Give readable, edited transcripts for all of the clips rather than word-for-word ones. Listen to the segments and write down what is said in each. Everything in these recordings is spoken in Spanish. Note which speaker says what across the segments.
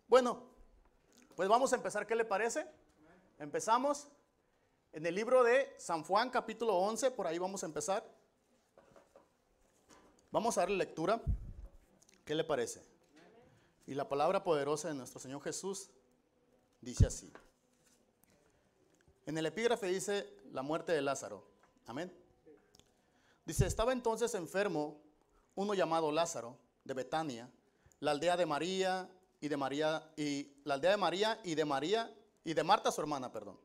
Speaker 1: Bueno, pues vamos a empezar, ¿qué le parece? Empezamos en el libro de San Juan, capítulo 11, por ahí vamos a empezar. Vamos a darle lectura, ¿qué le parece? Y la palabra poderosa de nuestro Señor Jesús dice así. En el epígrafe dice la muerte de Lázaro, amén. Dice, estaba entonces enfermo uno llamado Lázaro, de Betania, la aldea de María y de Marta su hermana, perdón.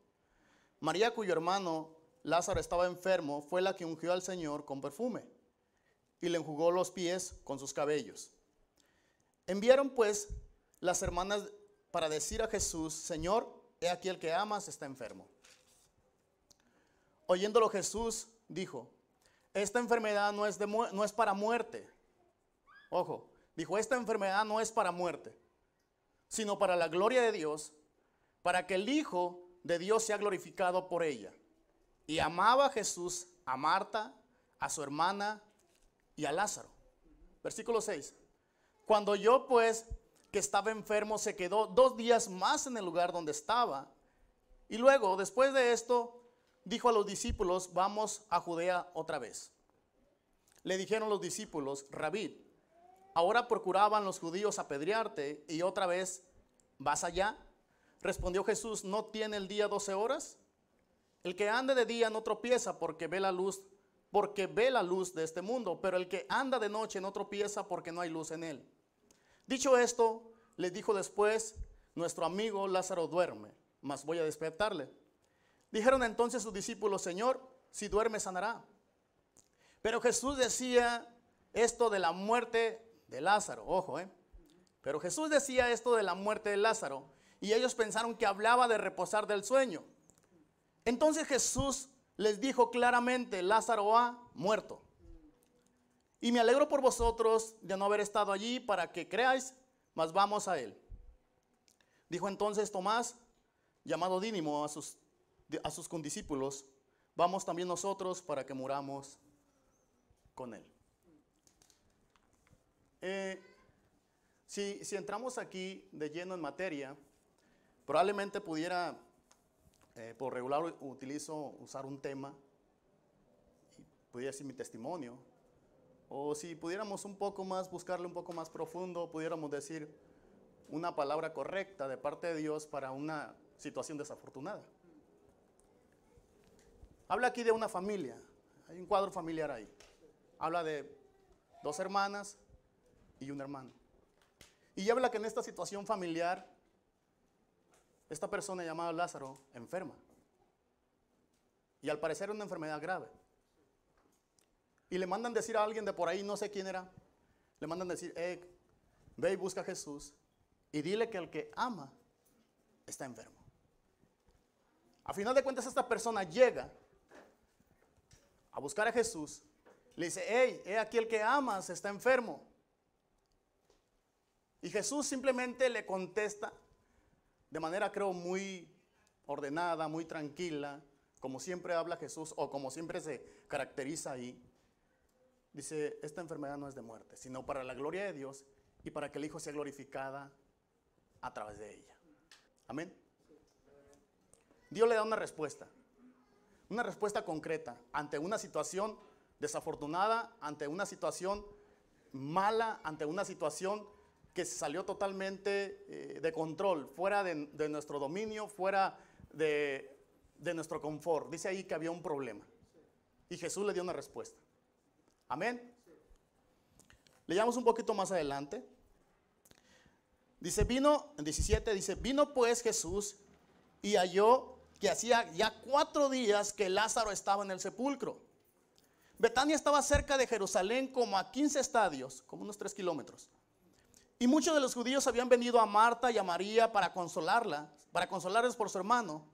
Speaker 1: María, cuyo hermano Lázaro estaba enfermo, fue la que ungió al Señor con perfume y le enjugó los pies con sus cabellos. Enviaron pues las hermanas para decir a Jesús, Señor, he aquí el que amas está enfermo. Oyéndolo Jesús dijo, esta enfermedad no es para muerte. Ojo, dijo, esta enfermedad no es para muerte, sino para la gloria de Dios, para que el Hijo de Dios sea glorificado por ella. Y amaba Jesús a Marta, a su hermana y a Lázaro. Versículo 6. Cuando oyó pues que estaba enfermo, se quedó 2 días más en el lugar donde estaba. Y luego, después de esto, dijo a los discípulos, vamos a Judea otra vez. Le dijeron los discípulos, Rabí, ahora procuraban los judíos apedrearte y otra vez vas allá. Respondió Jesús, ¿no tiene el día 12 horas? El que anda de día no tropieza porque ve la luz de este mundo, pero el que anda de noche no tropieza porque no hay luz en él. Dicho esto, les dijo después, nuestro amigo Lázaro duerme, mas voy a despertarle. Dijeron entonces sus discípulos, Señor, si duerme sanará. Pero Jesús decía esto de la muerte de Lázaro, ojo, Pero Jesús decía esto de la muerte de Lázaro y ellos pensaron que hablaba de reposar del sueño. Entonces Jesús les dijo claramente, Lázaro ha muerto. Y me alegro por vosotros de no haber estado allí para que creáis, mas vamos a él. Dijo entonces Tomás, llamado Dídimo, a sus condiscípulos, vamos también nosotros para que muramos con él. Si entramos aquí de lleno en materia, probablemente pudiera, por regular utilizo usar un tema, y pudiera decir mi testimonio, o si pudiéramos un poco más, buscarle un poco más profundo, pudiéramos decir una palabra correcta de parte de Dios para una situación desafortunada. Habla aquí de una familia, hay un cuadro familiar ahí. Habla de 2 hermanas y un hermano. Y habla que en esta situación familiar, esta persona llamada Lázaro enferma. Y al parecer una enfermedad grave. Y le mandan decir a alguien de por ahí, no sé quién era, le mandan decir, ve y busca a Jesús y dile que el que ama está enfermo. A final de cuentas esta persona llega a buscar a Jesús, le dice, he aquí el que amas está enfermo. Y Jesús simplemente le contesta de manera creo muy ordenada, muy tranquila, como siempre habla Jesús o como siempre se caracteriza ahí. Dice, esta enfermedad no es de muerte, sino para la gloria de Dios y para que el Hijo sea glorificada a través de ella. Amén. Dios le da una respuesta concreta ante una situación desafortunada, ante una situación mala, ante una situación que se salió totalmente de control, fuera de nuestro dominio, fuera de nuestro confort. Dice ahí que había un problema y Jesús le dio una respuesta. Amén. Leamos un poquito más adelante. Dice, en 17, dice, vino pues Jesús y halló que hacía ya 4 días que Lázaro estaba en el sepulcro. Betania estaba cerca de Jerusalén como a 15 estadios, como unos 3 kilómetros. Y muchos de los judíos habían venido a Marta y a María para consolarles por su hermano.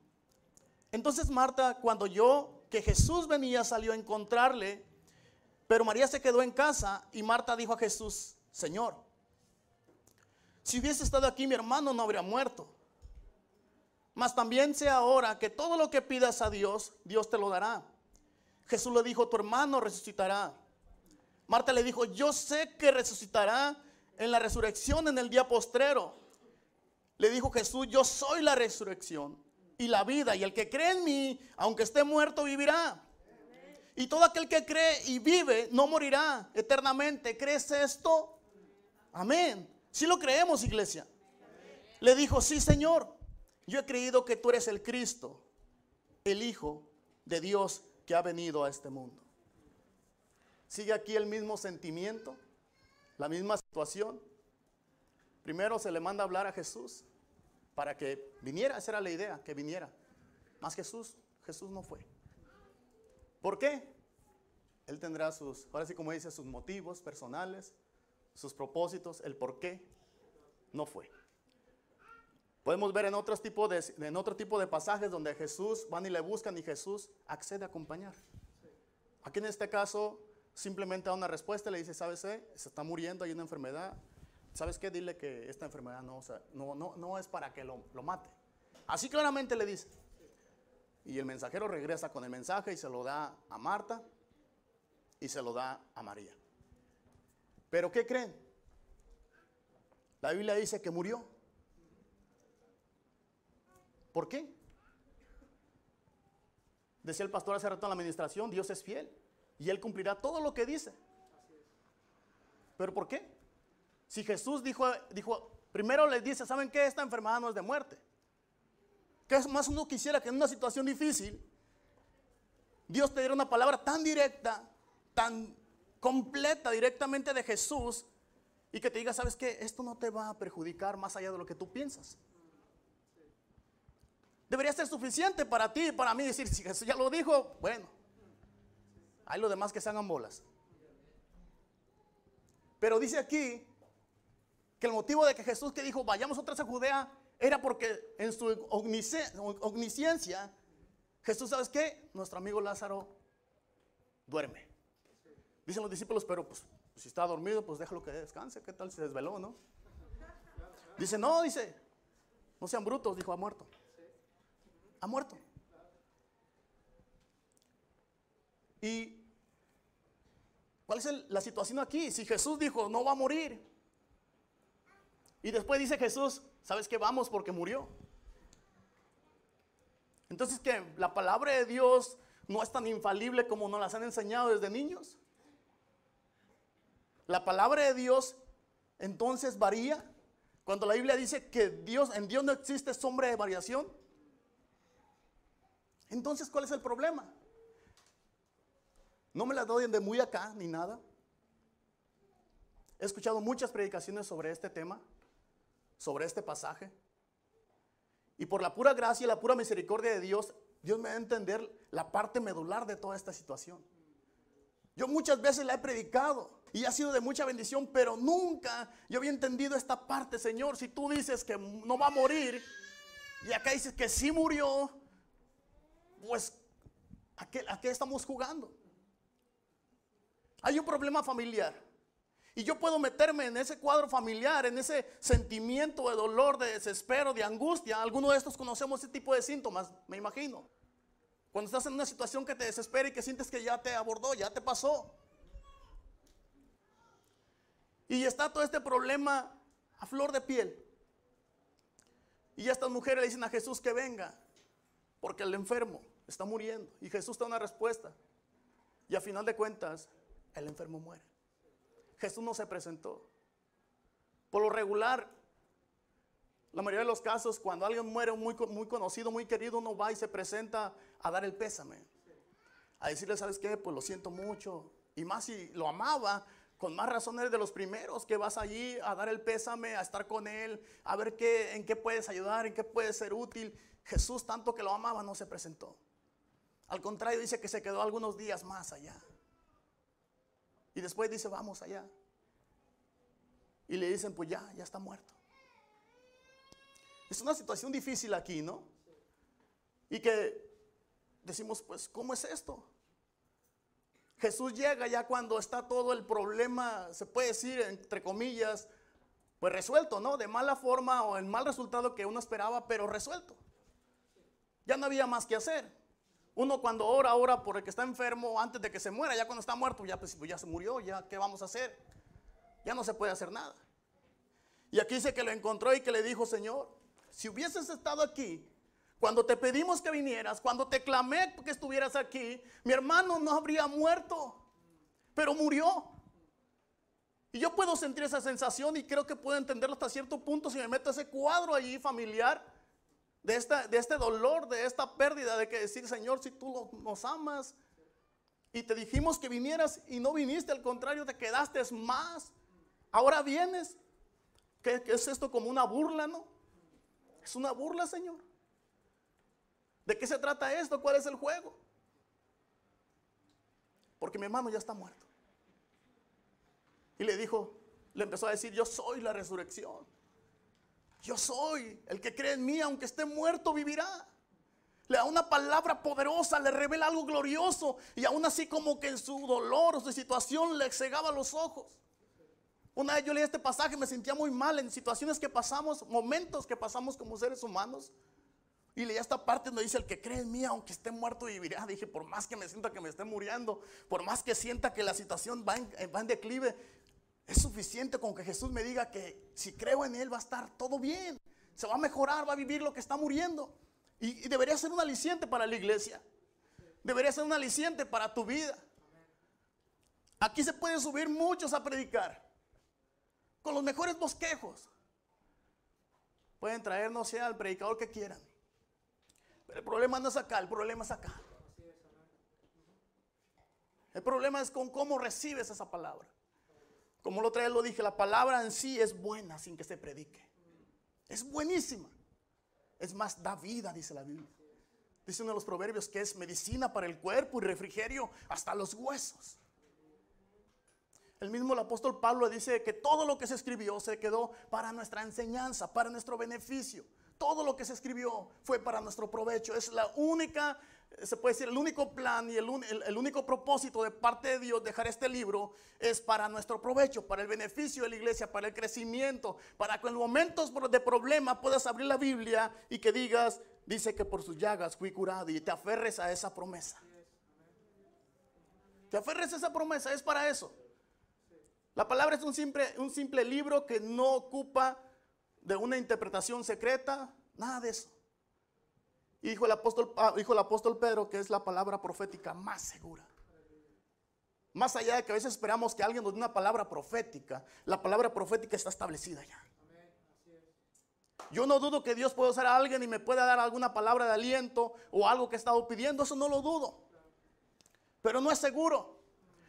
Speaker 1: Entonces Marta, cuando oyó que Jesús venía, salió a encontrarle, pero María se quedó en casa y Marta dijo a Jesús, Señor, si hubiese estado aquí mi hermano no habría muerto. Mas también sé ahora que todo lo que pidas a Dios, Dios te lo dará. Jesús le dijo, tu hermano resucitará. Marta le dijo, yo sé que resucitará en la resurrección en el día postrero. le dijo Jesús: yo soy la resurrección y la vida, y el que cree en mí, aunque esté muerto, vivirá. Y todo aquel que cree y vive no morirá eternamente. ¿Crees esto? Amén. Si lo creemos, iglesia. Le dijo: sí, Señor, yo he creído que tú eres el Cristo, el Hijo de Dios que ha venido a este mundo. Sigue aquí el mismo sentimiento, la misma situación. Primero se le manda a hablar a Jesús para que viniera. Esa era la idea, que viniera. Mas Jesús no fue. ¿Por qué? Él tendrá sus, ahora sí como dice, sus motivos personales, sus propósitos, el por qué no fue. Podemos ver en otro tipo de pasajes donde Jesús van y le buscan y Jesús accede a acompañar. Aquí en este caso simplemente da una respuesta y le dice: ¿sabes qué? Se está muriendo, hay una enfermedad. ¿Sabes qué? Dile que esta enfermedad no es para que lo mate. Así claramente le dice. Y el mensajero regresa con el mensaje y se lo da a Marta y se lo da a María. ¿Pero qué creen? La Biblia dice que murió. ¿Por qué? Decía el pastor hace rato en la administración: Dios es fiel y Él cumplirá todo lo que dice. ¿Pero por qué? Si Jesús dijo, primero les dice: ¿saben qué? Esta enfermedad no es de muerte. ¿Qué más uno quisiera que en una situación difícil Dios te diera una palabra tan directa, tan completa directamente de Jesús, y que te diga: ¿sabes qué? Esto no te va a perjudicar más allá de lo que tú piensas? Debería ser suficiente para ti y para mí decir: si Jesús ya lo dijo, bueno, hay los demás que se hagan bolas. Pero dice aquí que el motivo de que Jesús que dijo: vayamos otra vez a Judea, era porque en su omnisciencia Jesús, ¿sabes qué? Nuestro amigo Lázaro duerme. Dicen los discípulos: pero pues si está dormido, pues déjalo que descanse. ¿Qué tal si se desveló, no? Dice: no sean brutos. Dijo: ha muerto. Ha muerto. ¿Y cuál es la situación aquí? Si Jesús dijo: no va a morir, y después dice Jesús: ¿sabes qué? Vamos porque murió. Entonces, ¿qué? ¿La palabra de Dios no es tan infalible como nos las han enseñado desde niños? La palabra de Dios entonces varía. Cuando la Biblia dice que en Dios no existe sombra de variación, entonces ¿cuál es el problema? No me la doy de muy acá ni nada. He escuchado muchas predicaciones sobre este tema, sobre este pasaje, y por la pura gracia y la pura misericordia de Dios, Dios me da a entender la parte medular de toda esta situación. Yo muchas veces la he predicado y ha sido de mucha bendición, pero nunca yo había entendido esta parte. Señor, si tú dices que no va a morir y acá dices que sí murió, pues ¿a qué estamos jugando? Hay un problema familiar y yo puedo meterme en ese cuadro familiar, en ese sentimiento de dolor, de desespero, de angustia. Algunos de estos conocemos ese tipo de síntomas, me imagino. Cuando estás en una situación que te desespera y que sientes que ya te abordó, ya te pasó. Y está todo este problema a flor de piel. Y estas mujeres le dicen a Jesús que venga, porque el enfermo está muriendo. Y Jesús da una respuesta. Y a final de cuentas, el enfermo muere. Jesús no se presentó. Por lo regular, la mayoría de los casos, cuando alguien muere muy conocido, muy querido, uno va y se presenta a dar el pésame. A decirle: ¿sabes qué? Pues lo siento mucho. Y más si lo amaba, con más razón eres de los primeros que vas allí a dar el pésame, a estar con él, a ver en qué puedes ayudar, en qué puedes ser útil. Jesús, tanto que lo amaba, no se presentó. Al contrario, dice que se quedó algunos días más allá. Y después dice: vamos allá. Y le dicen: pues ya está muerto. Es una situación difícil aquí, ¿no? Y que decimos: pues ¿cómo es esto? Jesús llega ya cuando está todo el problema, se puede decir entre comillas, pues resuelto, ¿no? De mala forma o en mal resultado que uno esperaba, pero resuelto. Ya no había más que hacer. Uno cuando ora por el que está enfermo antes de que se muera. Ya cuando está muerto, pues ya se murió, ya ¿qué vamos a hacer? Ya no se puede hacer nada. Y aquí dice que lo encontró y que le dijo: Señor, si hubieses estado aquí, cuando te pedimos que vinieras, cuando te clamé que estuvieras aquí, mi hermano no habría muerto, pero murió. Y yo puedo sentir esa sensación y creo que puedo entenderlo hasta cierto punto si me meto ese cuadro allí familiar de este dolor, de esta pérdida, de que decir, Señor, si tú nos amas y te dijimos que vinieras y no viniste, al contrario, te quedaste más. Ahora vienes. ¿Qué es esto? Como una burla, ¿no? Es una burla, Señor. ¿De qué se trata esto? ¿Cuál es el juego? Porque mi hermano ya está muerto. Y le empezó a decir, yo soy la resurrección. Yo soy el que cree en mí, aunque esté muerto, vivirá. Le da una palabra poderosa, le revela algo glorioso. Y aún así como que en su dolor o su situación le cegaba los ojos. Una vez yo leí este pasaje, me sentía muy mal en situaciones que pasamos, momentos que pasamos como seres humanos. Y leí esta parte donde dice, el que cree en mí, aunque esté muerto, vivirá. Dije, por más que me sienta que me esté muriendo, por más que sienta que la situación va en declive, es suficiente con que Jesús me diga que si creo en Él va a estar todo bien. Se va a mejorar, va a vivir lo que está muriendo. Y debería ser un aliciente para la iglesia. Debería ser un aliciente para tu vida. Aquí se pueden subir muchos a predicar con los mejores bosquejos. Pueden traer, no sé, al predicador que quieran. Pero el problema no es acá, el problema es acá. El problema es con cómo recibes esa palabra. Como la otra vez lo dije, la palabra en sí es buena sin que se predique. Es buenísima. Es más, da vida, dice la Biblia. Dice uno de los proverbios que es medicina para el cuerpo y refrigerio hasta los huesos. El mismo el apóstol Pablo dice que todo lo que se escribió se quedó para nuestra enseñanza, para nuestro beneficio. Todo lo que se escribió fue para nuestro provecho. Es la única, se puede decir, el único plan y el único propósito de parte de Dios dejar este libro es para nuestro provecho, para el beneficio de la iglesia, para el crecimiento, para que en momentos de problema puedas abrir la Biblia y que digas, dice que por sus llagas fui curado, y te aferres a esa promesa. Te aferres a esa promesa, es para eso. La palabra es un simple libro que no ocupa de una interpretación secreta, nada de eso. Y dijo el apóstol Pedro que es la palabra profética más segura. Más allá de que a veces esperamos que alguien nos dé una palabra profética, la palabra profética está establecida ya. Yo no dudo que Dios pueda usar a alguien y me pueda dar alguna palabra de aliento o algo que he estado pidiendo, eso no lo dudo. Pero no es seguro.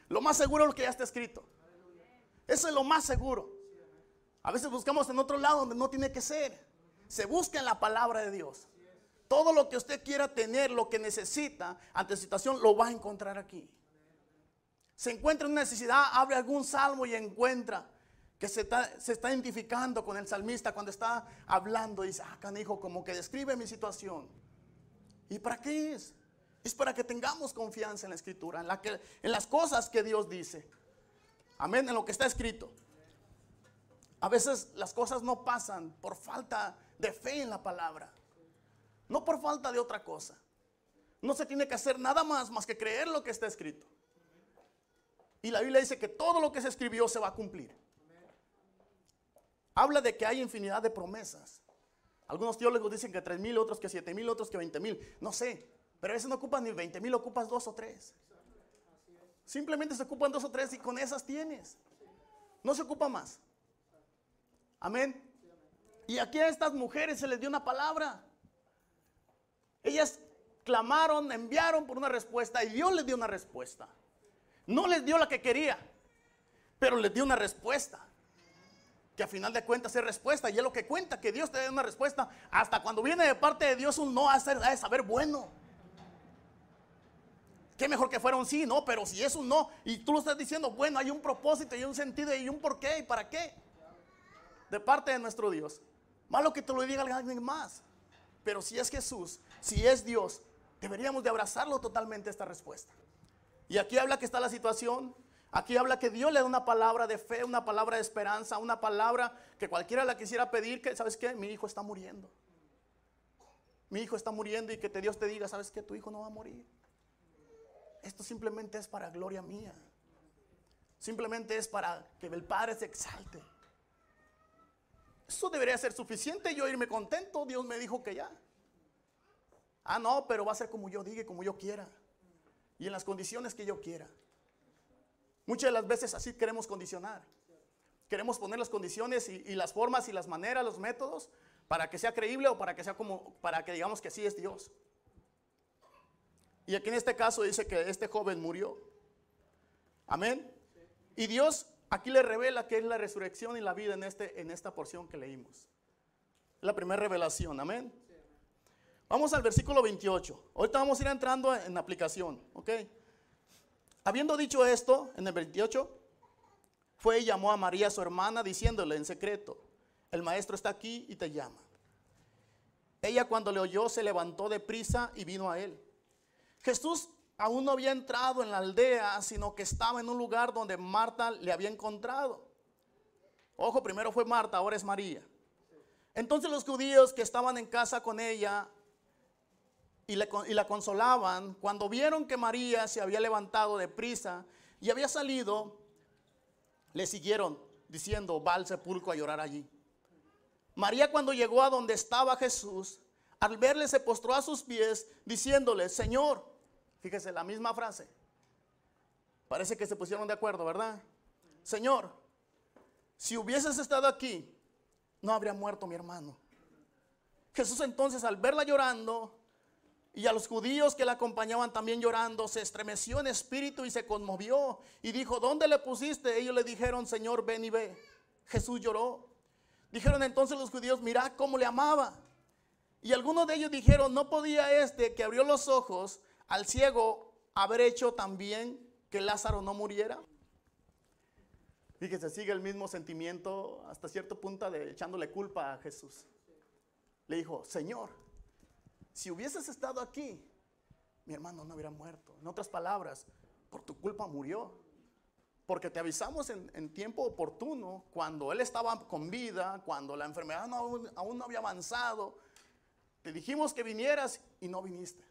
Speaker 1: Lo más seguro es lo que ya está escrito. Eso es lo más seguro. A veces buscamos en otro lado donde no tiene que ser. Se busca en la palabra de Dios. Todo lo que usted quiera tener, lo que necesita ante situación, lo va a encontrar aquí. Se encuentra en una necesidad, abre algún salmo y encuentra que se está identificando con el salmista cuando está hablando. Dice, canijo, como que describe mi situación. ¿Y para qué es? Es para que tengamos confianza en la escritura, en las cosas que Dios dice. Amén, en lo que está escrito. A veces las cosas no pasan por falta de fe en la palabra. No por falta de otra cosa. No se tiene que hacer nada más que creer lo que está escrito. Y la Biblia dice que todo lo que se escribió se va a cumplir. Habla de que hay infinidad de promesas. Algunos teólogos dicen que 3,000, otros que 7,000, otros que 20,000. No sé, pero a veces no ocupas ni 20,000, ocupas 2 o 3. Simplemente se ocupan 2 o 3 y con esas tienes. No se ocupa más. Amén. Y aquí a estas mujeres se les dio una palabra. Ellas clamaron, enviaron por una respuesta y Dios les dio una respuesta. No les dio la que quería, pero les dio una respuesta. Que a final de cuentas es respuesta, y es lo que cuenta, que Dios te dé una respuesta. Hasta cuando viene de parte de Dios un no, ha de saber bueno. Qué mejor que fuera un sí, no, pero si es un no y tú lo estás diciendo, bueno, hay un propósito y un sentido y un porqué y para qué. De parte de nuestro Dios. Malo que te lo diga alguien más. Pero si es Jesús, si es Dios, deberíamos de abrazarlo totalmente esta respuesta. Y aquí habla que está la situación. Aquí habla que Dios le da una palabra de fe, una palabra de esperanza, una palabra que cualquiera la quisiera pedir, que ¿sabes qué? Mi hijo está muriendo. Mi hijo está muriendo, y que Dios te diga, ¿sabes qué? Tu hijo no va a morir. Esto simplemente es para gloria mía. Simplemente es para que el Padre se exalte. Eso debería ser suficiente, yo irme contento. Dios me dijo que ya. Ah, no, pero va a ser como yo diga y como yo quiera. Y en las condiciones que yo quiera. Muchas de las veces así queremos condicionar. Queremos poner las condiciones y las formas y las maneras, los métodos, para que sea creíble o para que digamos que sí es Dios. Y aquí en este caso dice que este joven murió. Amén. Y Dios aquí le revela que es la resurrección y la vida en esta porción que leímos. La primera revelación, amén. Vamos al versículo 28. Ahorita vamos a ir entrando en aplicación, ¿ok? Habiendo dicho esto, en el 28, fue y llamó a María su hermana diciéndole en secreto, el maestro está aquí y te llama. Ella cuando le oyó se levantó de prisa y vino a él. Jesús aún no había entrado en la aldea, sino que estaba en un lugar donde Marta le había encontrado. Ojo, primero fue Marta, ahora es María. Entonces los judíos que estaban en casa con ella y la consolaban, cuando vieron que María se había levantado de prisa y había salido, le siguieron diciendo, va al sepulcro a llorar allí. María cuando llegó a donde estaba Jesús, al verle se postró a sus pies diciéndole, Señor, fíjese la misma frase, parece que se pusieron de acuerdo, ¿verdad? Señor, si hubieses estado aquí, no habría muerto mi hermano. Jesús entonces al verla llorando y a los judíos que la acompañaban también llorando, se estremeció en espíritu y se conmovió y dijo, ¿dónde le pusiste? Ellos le dijeron, Señor, ven y ve. Jesús lloró. Dijeron entonces los judíos, mirad cómo le amaba. Y algunos de ellos dijeron, ¿no podía este que abrió los ojos al ciego haber hecho también que Lázaro no muriera? Fíjese, sigue el mismo sentimiento hasta cierto punto de echándole culpa a Jesús. Le dijo, Señor, si hubieses estado aquí, mi hermano no hubiera muerto. En otras palabras, por tu culpa murió. Porque te avisamos en tiempo oportuno, cuando él estaba con vida, cuando la enfermedad aún no había avanzado. Te dijimos que vinieras y no viniste.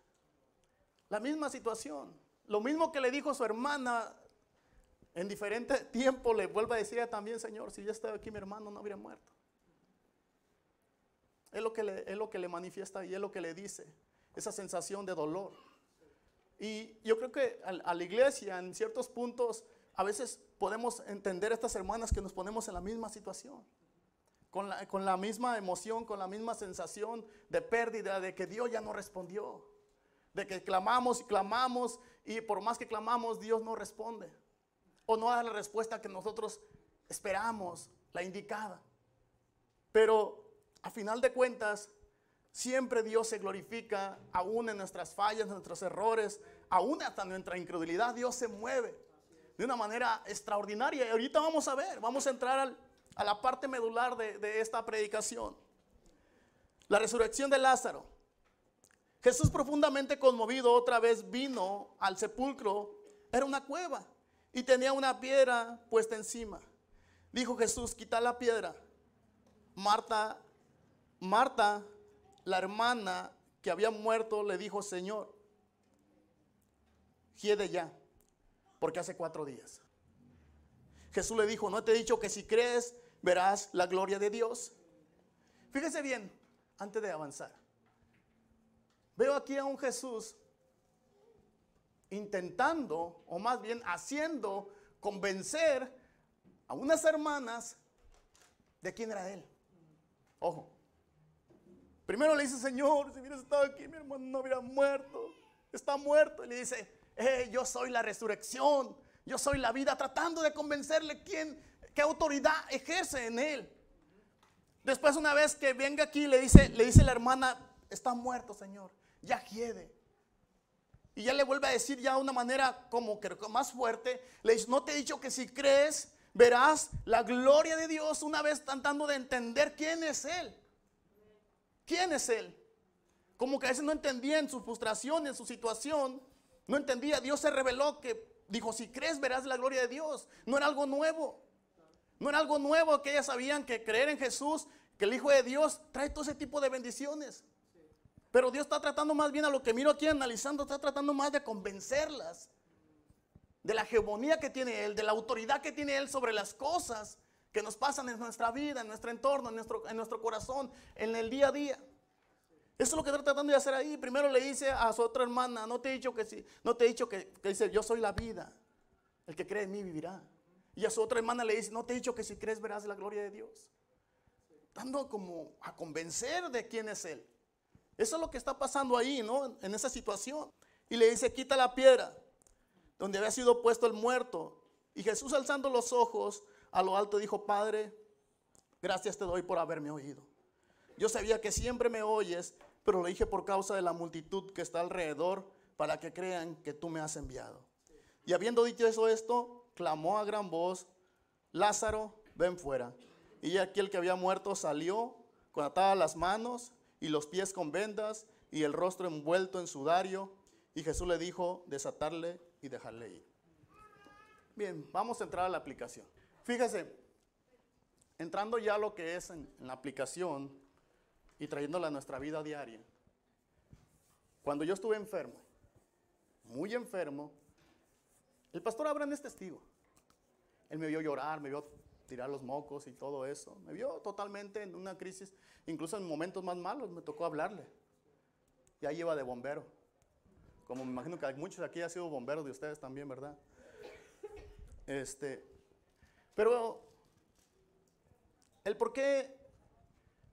Speaker 1: La misma situación. Lo mismo que le dijo su hermana, en diferente tiempo le vuelve a decir ella también, Señor, si yo estaba aquí mi hermano no habría muerto. Es lo que le manifiesta y es lo que le dice, esa sensación de dolor. Y yo creo que a la iglesia en ciertos puntos a veces podemos entender a estas hermanas que nos ponemos en la misma situación. Con la misma emoción, con la misma sensación de pérdida, de que Dios ya no respondió. De que clamamos y clamamos y por más que clamamos Dios no responde. O no da la respuesta que nosotros esperamos, la indicada. Pero a final de cuentas, siempre Dios se glorifica, aún en nuestras fallas, en nuestros errores, aún hasta en nuestra incredulidad, Dios se mueve de una manera extraordinaria. Y ahorita vamos a ver, vamos a entrar a la parte medular de esta predicación. La resurrección de Lázaro. Jesús profundamente conmovido otra vez vino al sepulcro. Era una cueva y tenía una piedra puesta encima. Dijo Jesús, quita la piedra. Marta, la hermana que había muerto, le dijo, Señor, hiede ya, porque hace 4 días. Jesús le dijo, ¿no te he dicho que si crees verás la gloria de Dios? Fíjese bien, antes de avanzar. Veo aquí a un Jesús intentando, o más bien haciendo convencer a unas hermanas de quién era él. Ojo. Primero le dice, Señor, si hubieras estado aquí, mi hermano no hubiera muerto. Está muerto. Y le dice, yo soy la resurrección, yo soy la vida, tratando de convencerle qué autoridad ejerce en él. Después, una vez que venga aquí, le dice la hermana, está muerto, Señor, ya hiede. Y ya le vuelve a decir ya de una manera como que más fuerte, le dice, ¿no te he dicho que si crees verás la gloria de Dios? Una vez tratando de entender quién es él. ¿Quién es él? Como que a veces no entendía en su frustración, en su situación, no entendía. Dios se reveló que dijo, si crees verás la gloria de Dios. No era algo nuevo. No era algo nuevo que ellas sabían que creer en Jesús, que el Hijo de Dios trae todo ese tipo de bendiciones. Pero Dios está tratando más bien, a lo que miro aquí analizando, está tratando más de convencerlas de la hegemonía que tiene Él, de la autoridad que tiene Él sobre las cosas que nos pasan en nuestra vida, en nuestro entorno, en nuestro corazón, en el día a día. Eso es lo que está tratando de hacer ahí. Primero le dice a su otra hermana, no te he dicho que sí, no te he dicho que dice, yo soy la vida, el que cree en mí vivirá. Y a su otra hermana le dice, no te he dicho que si crees verás la gloria de Dios. Dando como a convencer de quién es Él. Eso es lo que está pasando ahí, ¿no? En esa situación. Y le dice, quita la piedra donde había sido puesto el muerto. Y Jesús, alzando los ojos a lo alto, dijo, Padre, gracias te doy por haberme oído. Yo sabía que siempre me oyes, pero lo dije por causa de la multitud que está alrededor, para que crean que tú me has enviado. Y habiendo dicho esto, clamó a gran voz, Lázaro, ven fuera. Y aquel que había muerto salió con atadas las manos y los pies con vendas y el rostro envuelto en sudario. Y Jesús le dijo desatarle y dejarle ir. Bien, vamos a entrar a la aplicación. Fíjese, entrando ya a lo que es en la aplicación y trayéndola a nuestra vida diaria. Cuando yo estuve enfermo, muy enfermo, el pastor Abraham es testigo. Él me vio llorar, me vio tirar los mocos y todo eso. Me vio totalmente en una crisis, incluso en momentos más malos me tocó hablarle. Ya iba de bombero. Como me imagino que muchos aquí han sido bomberos de ustedes también, ¿verdad? Pero el por qué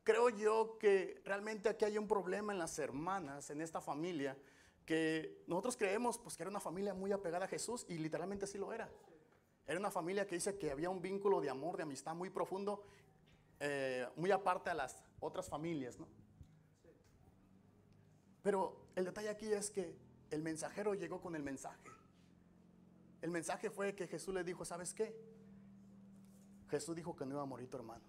Speaker 1: creo yo que realmente aquí hay un problema en las hermanas, en esta familia, que nosotros creemos pues, que era una familia muy apegada a Jesús y literalmente así lo era. Era una familia que dice que había un vínculo de amor, de amistad muy profundo, muy aparte a las otras familias, ¿no? Pero el detalle aquí es que el mensajero llegó con el mensaje. El mensaje fue que Jesús le dijo, ¿sabes qué? Jesús dijo que no iba a morir tu hermano.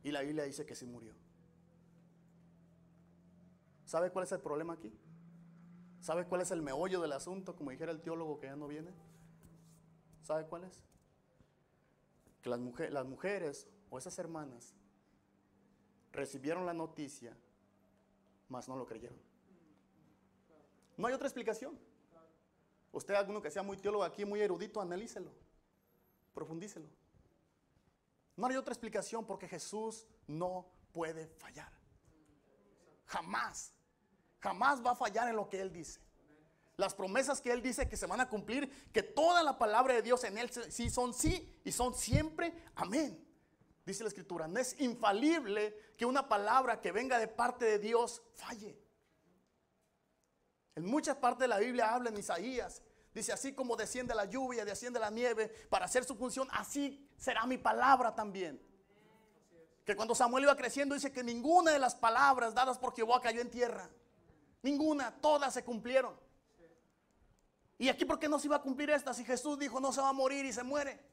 Speaker 1: Y la Biblia dice que sí murió. ¿Sabe cuál es el problema aquí? ¿Sabe cuál es el meollo del asunto? Como dijera el teólogo que ya no viene. ¿Sabe cuál es? Que las mujeres o esas hermanas recibieron la noticia, mas no lo creyeron. No hay otra explicación. Usted, alguno que sea muy teólogo aquí, muy erudito, analícelo, profundícelo. No hay otra explicación porque Jesús no puede fallar. Jamás, jamás va a fallar en lo que Él dice. Las promesas que Él dice que se van a cumplir, que toda la palabra de Dios en Él sí son sí y son siempre amén. Dice la Escritura, no es infalible que una palabra que venga de parte de Dios falle. En muchas partes de la Biblia habla en Isaías, dice así como desciende la lluvia, desciende la nieve para hacer su función, así será mi palabra también. Que cuando Samuel iba creciendo dice que ninguna de las palabras dadas por Jehová cayó en tierra. Ninguna, todas se cumplieron. ¿Y aquí por qué no se iba a cumplir esta? Si Jesús dijo no se va a morir y se muere.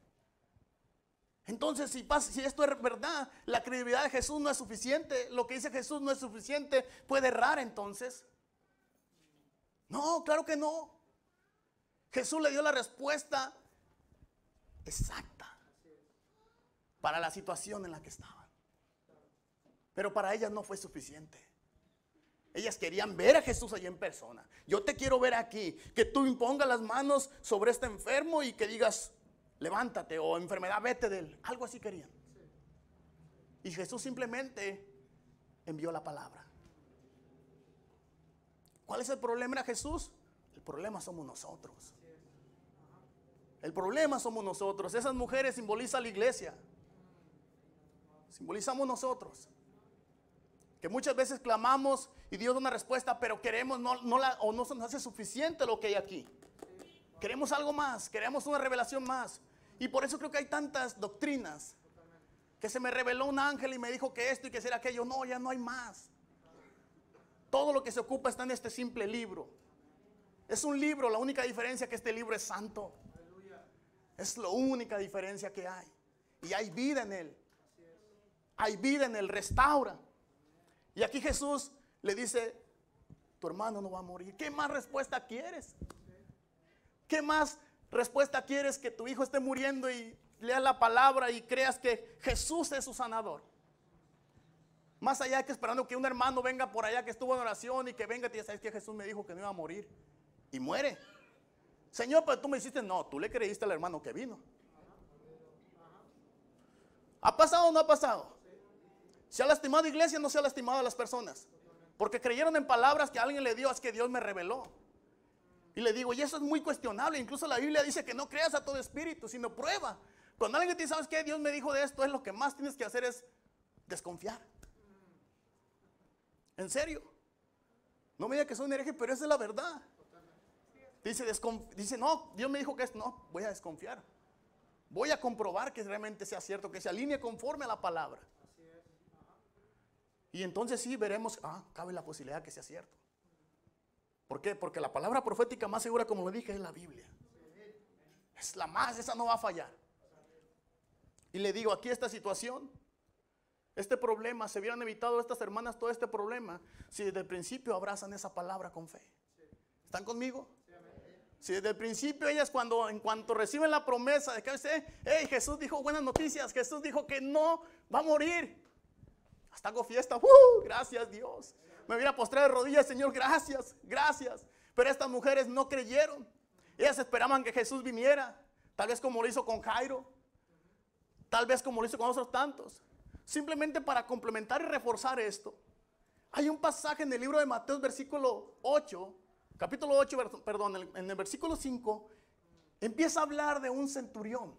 Speaker 1: Entonces si esto es verdad, la credibilidad de Jesús no es suficiente. Lo que dice Jesús no es suficiente. ¿Puede errar entonces? No, claro que no. Jesús le dio la respuesta exacta para la situación en la que estaban. Pero para ellas no fue suficiente. Ellas querían ver a Jesús allí en persona. Yo te quiero ver aquí, que tú impongas las manos sobre este enfermo y que digas, levántate, o enfermedad, vete de él. Algo así querían. Y Jesús simplemente envió la palabra. ¿Cuál es el problema de Jesús? El problema somos nosotros. El problema somos nosotros. Esas mujeres simbolizan la iglesia. Simbolizamos nosotros. Que muchas veces clamamos y Dios da una respuesta, pero queremos o no se nos hace suficiente lo que hay aquí. Queremos algo más, queremos una revelación más. Y por eso creo que hay tantas doctrinas. Que se me reveló un ángel y me dijo que esto y que será aquello. No, ya no hay más. Todo lo que se ocupa está en este simple libro. Es un libro, la única diferencia es que este libro es santo. Es la única diferencia que hay. Y hay vida en él. Hay vida en él, restaura. Y aquí Jesús le dice, tu hermano no va a morir. ¿Qué más respuesta quieres? ¿Qué más respuesta quieres que tu hijo esté muriendo y leas la palabra y creas que Jesús es su sanador? Más allá que esperando que un hermano venga por allá que estuvo en oración y que venga y te diga, ¿sabes que Jesús me dijo que no iba a morir? Y muere. Señor, pero tú me dijiste, no, tú le creíste al hermano que vino. ¿Ha pasado o no ha pasado? ¿Se ha lastimado iglesia o no se ha lastimado a las personas? Porque creyeron en palabras que alguien le dio, es que Dios me reveló. Y le digo, y eso es muy cuestionable. Incluso la Biblia dice que no creas a todo espíritu, sino prueba. Cuando alguien te dice, ¿sabes qué? Dios me dijo de esto, es lo que más tienes que hacer es desconfiar. En serio. No me diga que soy un hereje, pero esa es la verdad. Dice, no, Dios me dijo que esto, no, voy a desconfiar. Voy a comprobar que realmente sea cierto, que se alinee conforme a la palabra. Y entonces sí veremos, cabe la posibilidad que sea cierto. ¿Por qué? Porque la palabra profética más segura, como lo dije, es la Biblia. Es la más, esa no va a fallar. Y le digo, aquí esta situación, este problema, se hubieran evitado estas hermanas todo este problema si desde el principio abrazan esa palabra con fe. ¿Están conmigo? Si desde el principio ellas en cuanto reciben la promesa de que hey, Jesús dijo buenas noticias, Jesús dijo que no va a morir. Hasta hago fiesta, gracias Dios. Me voy a postrar de rodillas, Señor, gracias, gracias. Pero estas mujeres no creyeron. Ellas esperaban que Jesús viniera, tal vez como lo hizo con Jairo, tal vez como lo hizo con otros tantos. Simplemente para complementar y reforzar esto, hay un pasaje en el libro de Mateo, capítulo 8, perdón, en el versículo 5, empieza a hablar de un centurión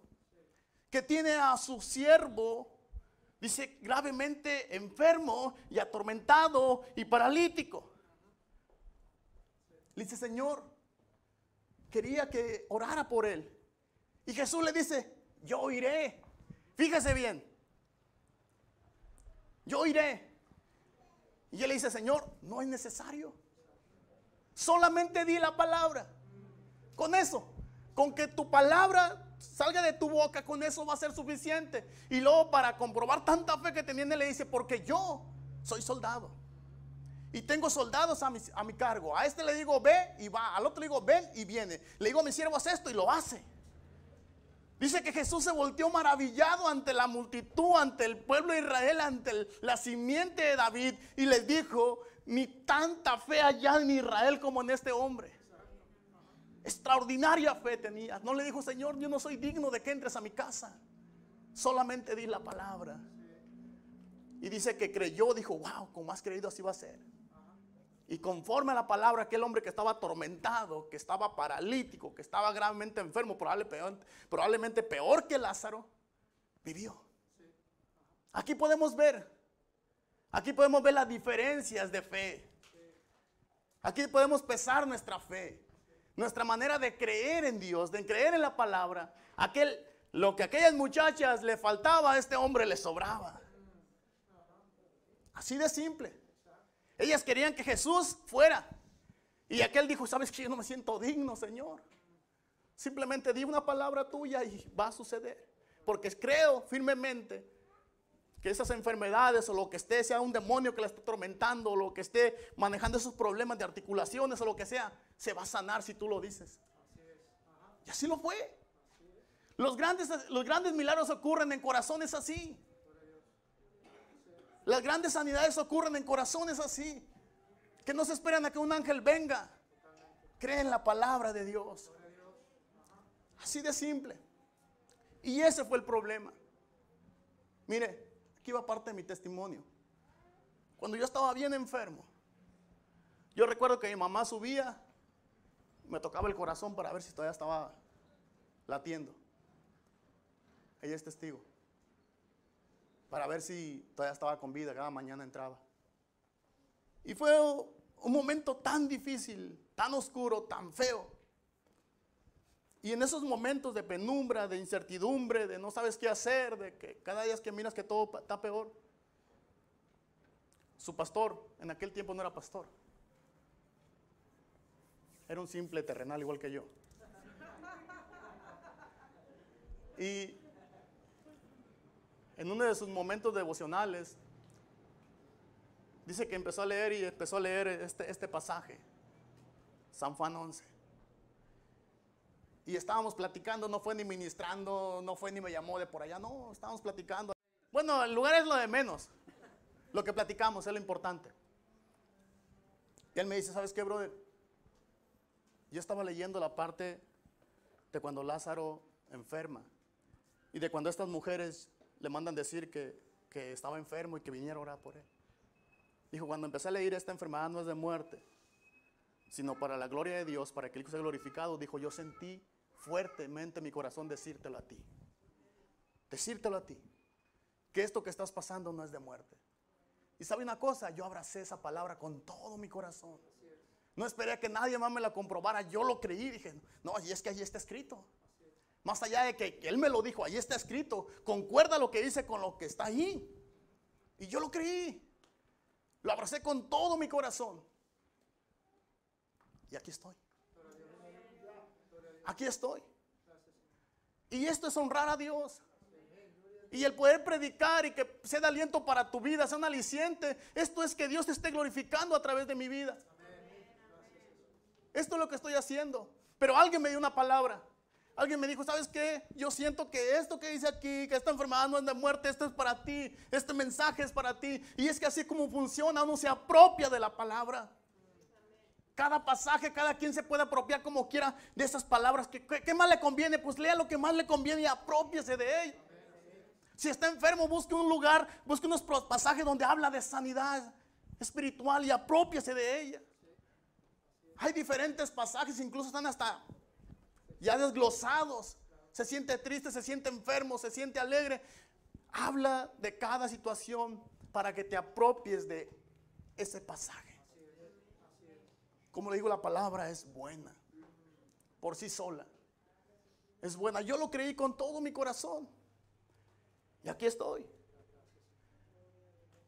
Speaker 1: que tiene a su siervo, dice, gravemente enfermo y atormentado y paralítico. Le dice, Señor, quería que orara por él. Y Jesús le dice, yo iré. Fíjese bien, yo iré. Y él le dice, Señor, no es necesario. Solamente di la palabra. Con eso, con que tu palabra salga de tu boca, con eso va a ser suficiente. Y luego para comprobar tanta fe que tenía, le dice, porque yo soy soldado y tengo soldados a mi cargo. A este le digo ve y va, al otro le digo ven y viene. Le digo a mi siervo haz esto y lo hace. Dice que Jesús se volteó maravillado ante la multitud, ante el pueblo de Israel, ante la simiente de David, y les dijo, ni tanta fe allá en Israel como en este hombre. Extraordinaria fe tenía. No le dijo, Señor, yo no soy digno de que entres a mi casa. Solamente di la palabra. Y dice que creyó, dijo, wow, como has creído así va a ser. Y conforme a la palabra, aquel hombre que estaba atormentado, que estaba paralítico, que estaba gravemente enfermo, probablemente peor que Lázaro, vivió. Aquí podemos ver las diferencias de fe. Aquí podemos pesar nuestra fe, nuestra manera de creer en Dios, de creer en la palabra. Lo que a aquellas muchachas le faltaba, a este hombre le sobraba. Así de simple. Ellas querían que Jesús fuera. Y aquel dijo, ¿sabes qué? Yo no me siento digno, Señor. Simplemente di una palabra tuya y va a suceder. Porque creo firmemente que esas enfermedades o lo que esté, sea un demonio que la esté atormentando, o lo que esté manejando esos problemas de articulaciones o lo que sea, se va a sanar si tú lo dices. Y así lo fue. Los grandes milagros ocurren en corazones así. Las grandes sanidades ocurren en corazones así, que no se esperan a que un ángel venga. Creen en la palabra de Dios. Así de simple. Y ese fue el problema. Mire, aquí va parte de mi testimonio. Cuando yo estaba bien enfermo, yo recuerdo que mi mamá subía, me tocaba el corazón para ver si todavía estaba latiendo. Ella es testigo. Para ver si todavía estaba con vida, cada mañana entraba. Y fue un momento tan difícil, tan oscuro, tan feo. Y en esos momentos de penumbra, de incertidumbre, de no sabes qué hacer, de que cada día que miras que todo está peor. Su pastor, en aquel tiempo no era pastor. Era un simple terrenal igual que yo. Y en uno de sus momentos devocionales, dice que empezó a leer este pasaje, San Juan 11. Y estábamos platicando, no fue ni ministrando, no fue ni me llamó de por allá, no, estábamos platicando. Bueno, el lugar es lo de menos, lo que platicamos es lo importante. Y él me dice, ¿sabes qué, brother? Yo estaba leyendo la parte de cuando Lázaro enferma y de cuando estas mujeres le mandan decir que estaba enfermo y que viniera a orar por él. Dijo, cuando empecé a leer, esta enfermedad no es de muerte, sino para la gloria de Dios, para que el Hijo sea glorificado. Dijo, yo sentí fuertemente en mi corazón decírtelo a ti. Decírtelo a ti, que esto que estás pasando no es de muerte. Y sabe una cosa, yo abracé esa palabra con todo mi corazón. No esperé a que nadie más me la comprobara, yo lo creí. Dije, no, y es que allí está escrito. Más allá de que él me lo dijo, allí está escrito. Concuerda lo que dice con lo que está ahí. Y yo lo creí. Lo abracé con todo mi corazón. Y aquí estoy. Aquí estoy. Y esto es honrar a Dios. Y el poder predicar y que sea de aliento para tu vida, sea un aliciente. Esto es que Dios te esté glorificando a través de mi vida. Esto es lo que estoy haciendo. Pero alguien me dio una palabra. Alguien me dijo, ¿sabes qué? Yo siento que esto que dice aquí, que esta enfermedad no es de muerte, esto es para ti. Este mensaje es para ti. Y es que así como funciona, uno se apropia de la palabra. Cada pasaje, cada quien se puede apropiar como quiera de esas palabras. ¿Qué más le conviene? Pues lea lo que más le conviene y aprópiese de ello. Si está enfermo, busque un lugar, busque unos pasajes donde habla de sanidad espiritual y aprópiese de ella. Hay diferentes pasajes, incluso están hasta ya desglosados. Se siente triste, se siente enfermo, se siente alegre. Habla de cada situación para que te apropies de ese pasaje. Como le digo, la palabra es buena por sí sola. Es buena. Yo lo creí con todo mi corazón. Y aquí estoy.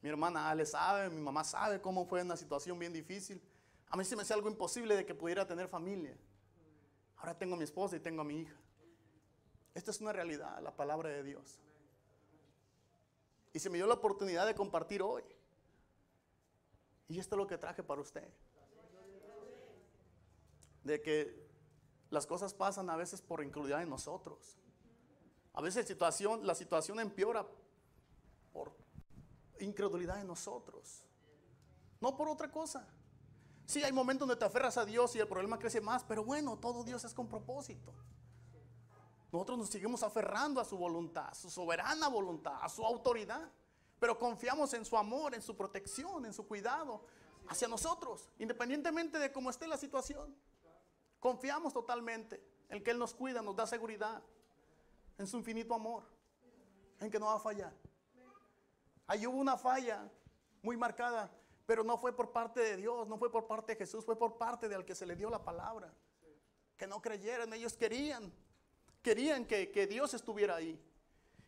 Speaker 1: Mi hermana Ale sabe, mi mamá sabe cómo fue una situación bien difícil. A mí se me hacía algo imposible de que pudiera tener familia. Ahora tengo a mi esposa y tengo a mi hija. Esta es una realidad, la palabra de Dios. Y se me dio la oportunidad de compartir hoy. Y esto es lo que traje para usted. De que las cosas pasan a veces por incredulidad en nosotros. A veces la situación empeora por incredulidad en nosotros. No por otra cosa. Sí, hay momentos donde te aferras a Dios y el problema crece más, pero bueno, todo Dios es con propósito. Nosotros nos seguimos aferrando a su voluntad, a su soberana voluntad, a su autoridad, pero confiamos en su amor, en su protección, en su cuidado hacia nosotros, independientemente de cómo esté la situación. Confiamos totalmente en que Él nos cuida, nos da seguridad, en su infinito amor, en que no va a fallar. Ahí hubo una falla muy marcada, pero no fue por parte de Dios, no fue por parte de Jesús, fue por parte del que se le dio la palabra. Que no creyeran, ellos querían que Dios estuviera ahí.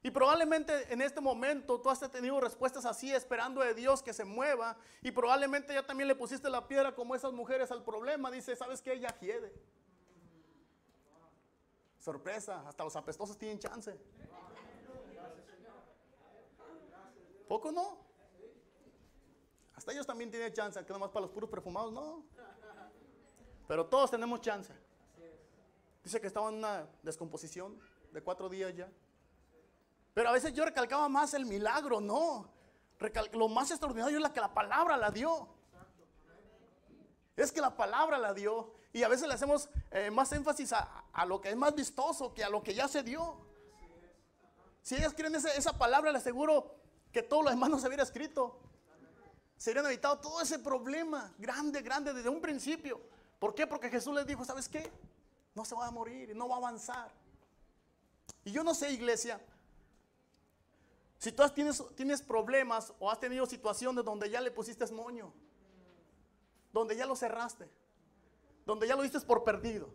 Speaker 1: Y probablemente en este momento tú has tenido respuestas así, esperando de Dios que se mueva. Y probablemente ya también le pusiste la piedra como esas mujeres al problema. Dice, ¿sabes qué? Ella hiede. Sorpresa, hasta los apestosos tienen chance. ¿Poco no? Hasta ellos también tienen chance, que nomás para los puros perfumados, no. Pero todos tenemos chance. Dice que estaba en una descomposición de 4 días ya. Pero a veces yo recalcaba más el milagro, no. Lo más extraordinario es que la palabra la dio. Es que la palabra la dio. Y a veces le hacemos más énfasis a lo que es más vistoso que a lo que ya se dio. Si ellas quieren esa palabra, les aseguro que todo lo demás no se hubiera escrito. Se hubieran evitado todo ese problema grande desde un principio. ¿Por qué? Porque Jesús les dijo, ¿sabes qué? No se va a morir, no va a avanzar. Y yo no sé, iglesia, si tú tienes problemas o has tenido situaciones donde ya le pusiste moño, donde ya lo cerraste, donde ya lo diste por perdido.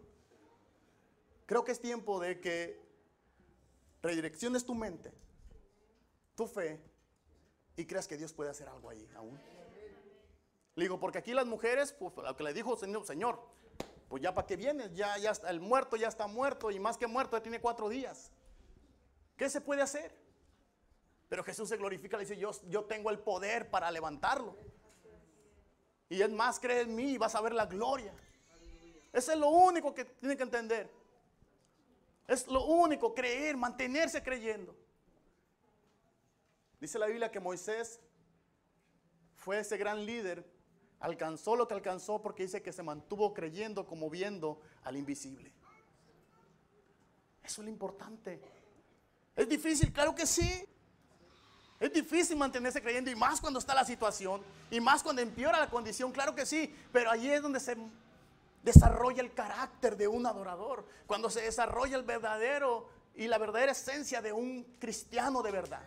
Speaker 1: Creo que es tiempo de que redirecciones tu mente, tu fe, y creas que Dios puede hacer algo ahí aún. Le digo, porque aquí las mujeres, pues lo que le dijo Señor, pues ya para qué vienes, ya está, el muerto ya está muerto, y más que muerto ya tiene 4 días. ¿Qué se puede hacer? Pero Jesús se glorifica, le dice, yo tengo el poder para levantarlo. Y es más, cree en mí y vas a ver la gloria. Eso es lo único que tienen que entender. Es lo único, creer, mantenerse creyendo. Dice la Biblia que Moisés fue ese gran líder, alcanzó lo que alcanzó porque dice que se mantuvo creyendo como viendo al invisible. Eso es lo importante. ¿Es difícil? Claro que sí. Es difícil mantenerse creyendo, y más cuando está la situación, y más cuando empeora la condición, claro que sí, pero allí es donde se desarrolla el carácter de un adorador, cuando se desarrolla el verdadero y la verdadera esencia de un cristiano de verdad,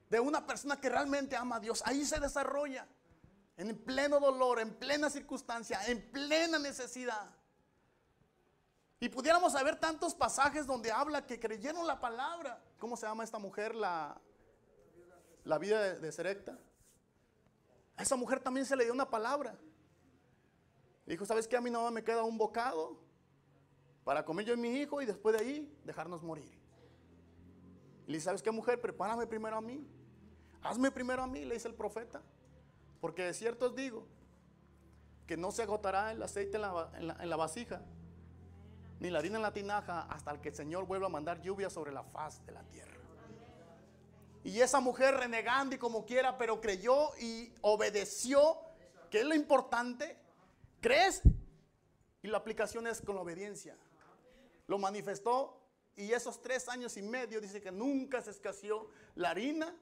Speaker 1: de una persona que realmente ama a Dios. Ahí se desarrolla, en pleno dolor, en plena circunstancia, en plena necesidad. Y pudiéramos haber tantos pasajes donde habla que creyeron la palabra. ¿Cómo se llama esta mujer? La vida de Sarepta. A esa mujer también se le dio una palabra. Dijo, ¿sabes qué? A mí no me queda un bocado para comer yo y mi hijo, y después de ahí dejarnos morir. Y le dice, ¿sabes qué, mujer? Prepárame primero a mí. Hazme primero a mí, le dice el profeta. Porque de cierto os digo que no se agotará el aceite en la vasija, ni la harina en la tinaja, hasta que el Señor vuelva a mandar lluvia sobre la faz de la tierra. Y esa mujer, renegando y como quiera, pero creyó y obedeció, que es lo importante. ¿Crees? Y la aplicación es con la obediencia. Lo manifestó, y esos 3 años y medio dice que nunca se escaseó la harina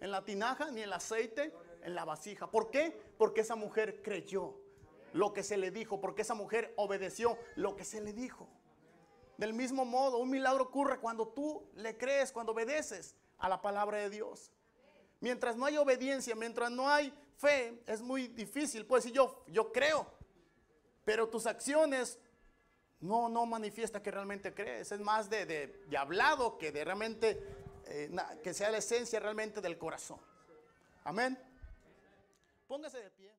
Speaker 1: en la tinaja ni el aceite en la vasija. ¿Por qué? Porque esa mujer creyó lo que se le dijo, porque esa mujer obedeció lo que se le dijo. Del mismo modo, un milagro ocurre cuando tú le crees, cuando obedeces a la palabra de Dios. Mientras no hay obediencia, mientras no hay fe, es muy difícil. Puedes decir, yo creo, pero tus acciones no manifiesta que realmente crees. Es más de hablado que de realmente, que sea la esencia realmente del corazón. Amén. Póngase de pie.